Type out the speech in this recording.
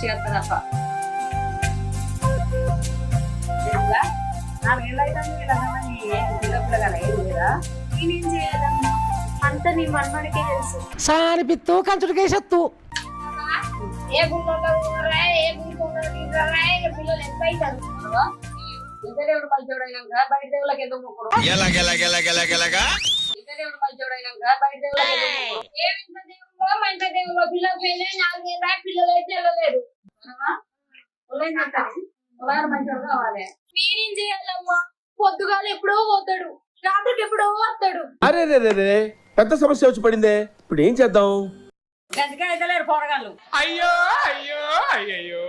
మంచిగా వస్తుందప్ప. 4 ఏళ్ళు అవుతుంది పిల్లగా ఏం లేదా? నేనేం చేయాలమ్మా, అంత నీ మనమడికే తెలుసు. సాని పిత్తు కంచుడికే సత్తు. ఏ గుండె ఏ గుండె పిల్లలు ఎంత అవుతారు? ఇంత దేవుడు మంచోడైనాక బయట దేవుళ్ళకి ఎందుకు మొక్కడు? ఇంత దేవుడు మంచోడైనాక బయట దేవుళ్ళకి ఎందుకు మొక్కడు? ఏమింత దేవుడు మంట దేవుడు పిల్లలు పెళ్ళి 4 ఏళ్ళ పిల్లలు అయితే వెళ్ళలేదు. మంచోడు కావాలి. నేనేం చేయాలమ్మా, పొద్దుగాలు ఎప్పుడో పోతాడు, రాత్రికి ఎప్పుడో వస్తాడు. అరే రే పెద్ద సమస్య వచ్చి పడిందే, ఇప్పుడు ఏం చేద్దాం? గంటకే అయితే లేరు పోరగాళ్ళు. అయ్యో అయ్యో అయ్యో